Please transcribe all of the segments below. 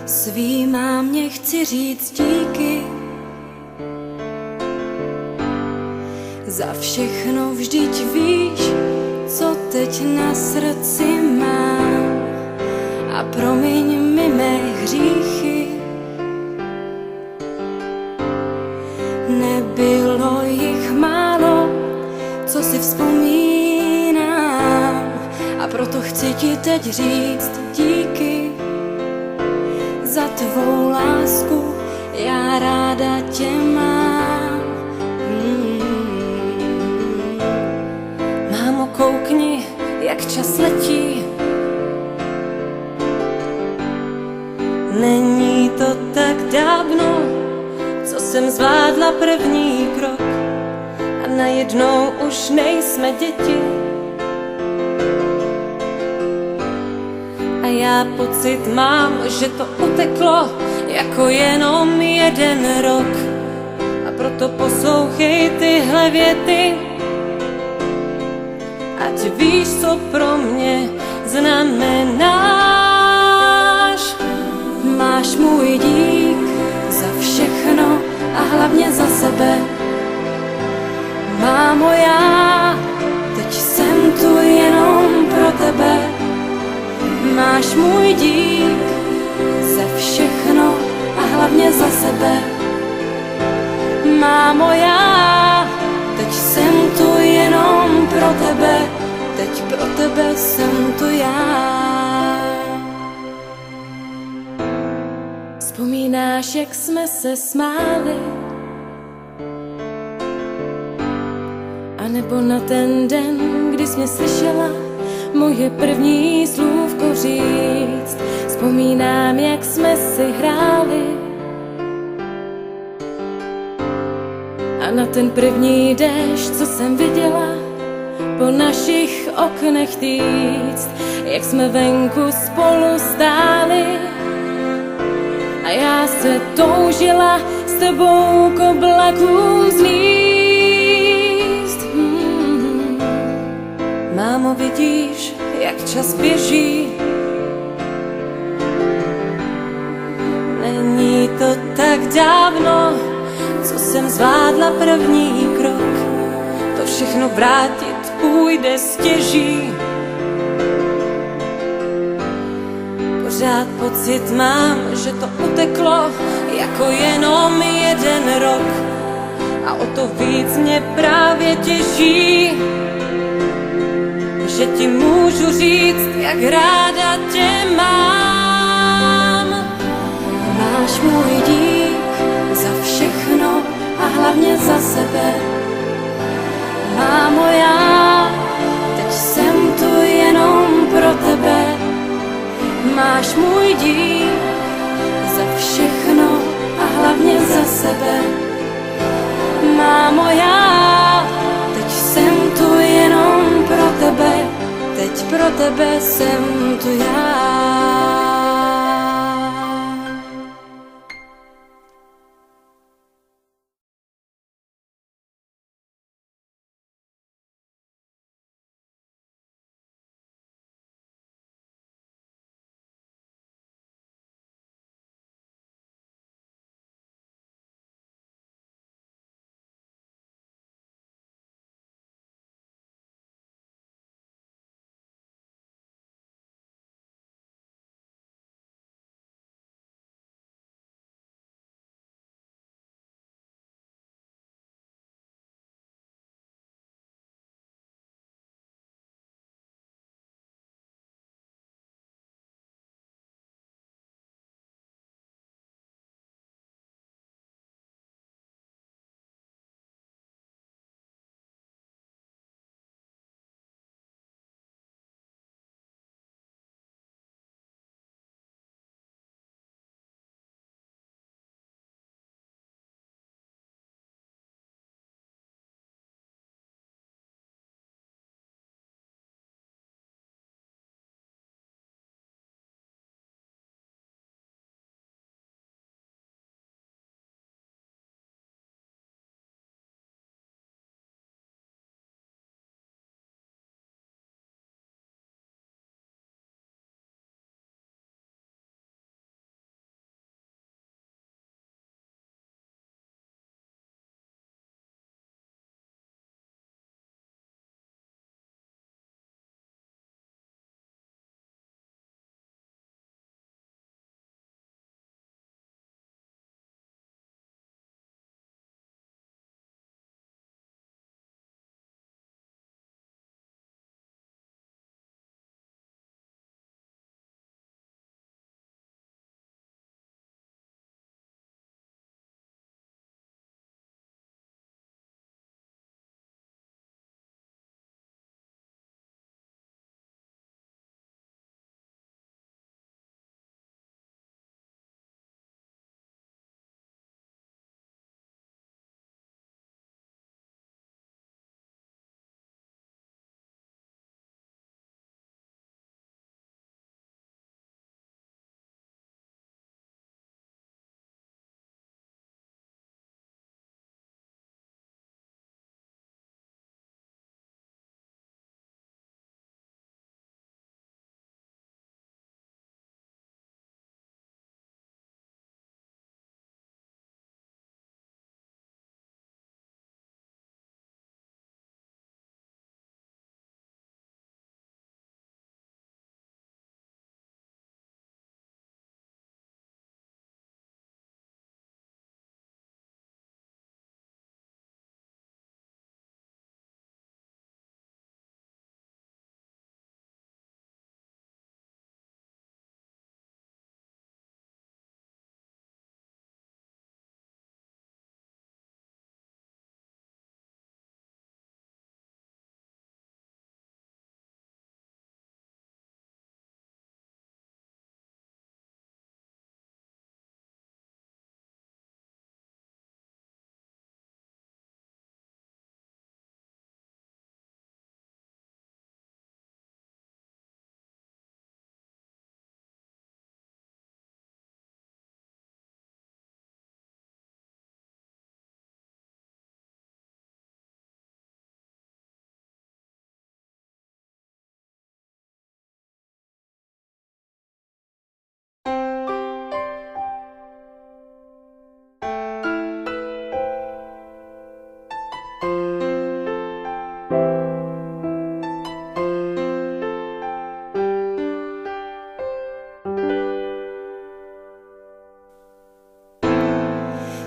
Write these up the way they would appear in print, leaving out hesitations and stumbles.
Svý mámě chci říct díky za všechno, vždyť víš, co teď na srdci mám. A promiň mi mé hříchy, nebylo jich málo, co si vzpomínám. A proto chci ti teď říct díky za tvou lásku, já ráda tě mám. Mámo, koukni, jak čas letí. Není to tak dávno, co jsem zvládla první krok a najednou už nejsme děti. A já pocit mám, že to uteklo jako jenom jeden rok. A proto poslouchej tyhle věty, ať víš, co pro mě znamenáš. Máš můj dík za všechno a hlavně za sebe. Mámo, já teď jsem tu jenom pro tebe. Máš můj dík za všechno a hlavně za sebe. Mámo, já teď jsem tu jenom pro tebe. Teď pro tebe jsem tu já. Vzpomínáš, jak jsme se smáli? A nebo na ten den, kdy jsi mě slyšela moje první slůvko říct. Vzpomínám, jak jsme si hráli a na ten první déšť, co jsem viděla po našich oknech týct. Jak jsme venku spolu stáli a já se toužila s tebou k oblakům zlíst. Mámo, vidíš, jak čas běží? Není to tak dávno, co jsem zvládla první krok. To všechno vrátit půjde stěží. Pořád pocit mám, že to uteklo jako jenom jeden rok. A o to víc mě právě těší, že ti můžu říct, jak ráda tě mám. Máš můj dík za všechno a hlavně za sebe. Mámo, já teď jsem tu jenom pro tebe. Máš můj dík za všechno a hlavně za sebe. Mámo, já teď jsem tu jenom pro tebe. Teď pro tebe jsem tu já.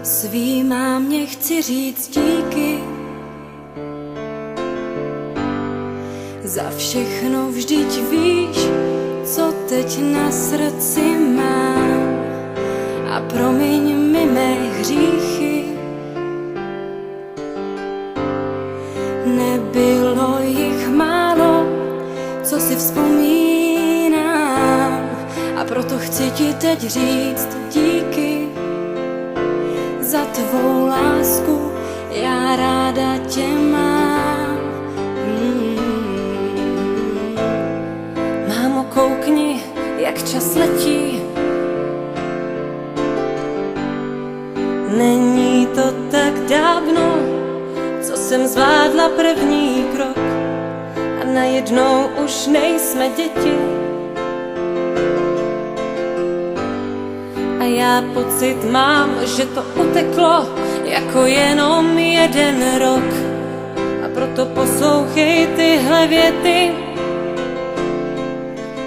Svý mámě chci říct díky za všechno, vždyť víš, co teď na srdci mám. A promiň mi mé hříchy, nebylo jich málo, co si vzpomínám. A proto chci ti teď říct díky za tvou lásku, já ráda tě mám. Mámo, koukni, jak čas letí. Není to tak dávno, co jsem zvládla první krok a najednou už nejsme děti. A já pocit mám, že to uteklo jako jenom jeden rok. A proto poslouchej tyhle věty,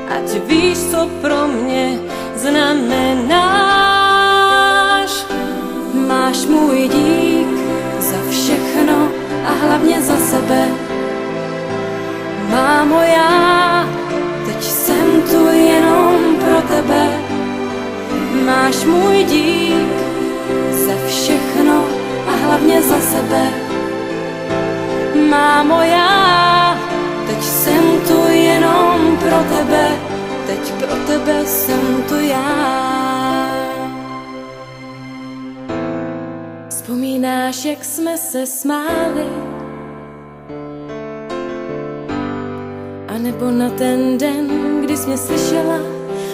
ať víš, co pro mě znamenáš. Máš můj dík za všechno a hlavně za sebe. Mámo, já teď jsem tu jenom pro tebe. Máš můj dík za všechno a hlavně za sebe. Mámo, já teď jsem tu jenom pro tebe. Teď pro tebe jsem tu já. Vzpomínáš, jak jsme se smáli? A nebo na ten den, kdy jsi mě slyšela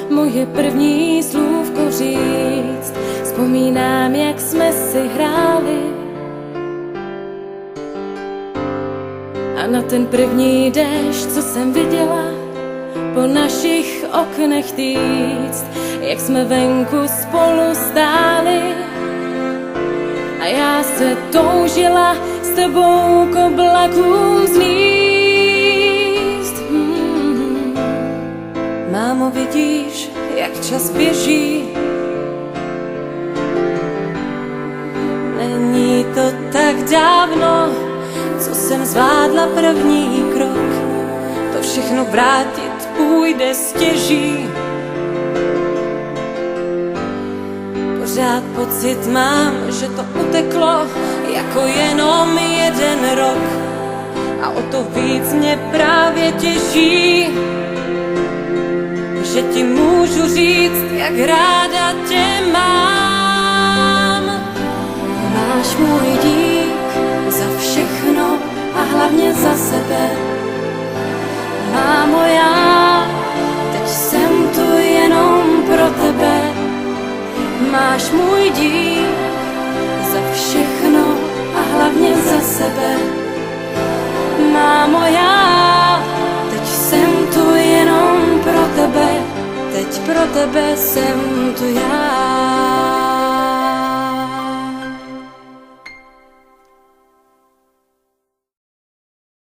moje první slůvko říct. Vzpomínám, jak jsme si hráli a na ten první déšť, co jsem viděla po našich oknech týct, jak jsme venku spolu stáli a já se toužila s tebou k oblakům zlíst. Mámo, vidíš, jak čas běží? Není to tak dávno, co jsem zvládla první krok. To všechno vrátit půjde stěží. Pořád pocit mám, že to uteklo jako jenom jeden rok. A o to víc mě právě těší, že ti můžu říct, jak ráda tě mám. Máš můj dík za všechno a hlavně za sebe. Mámo, já teď jsem tu jenom pro tebe. Máš můj dík za všechno a hlavně za sebe. Mámo, já teď jsem tu jenom pro tebe. Teď pro tebe jsem tu já.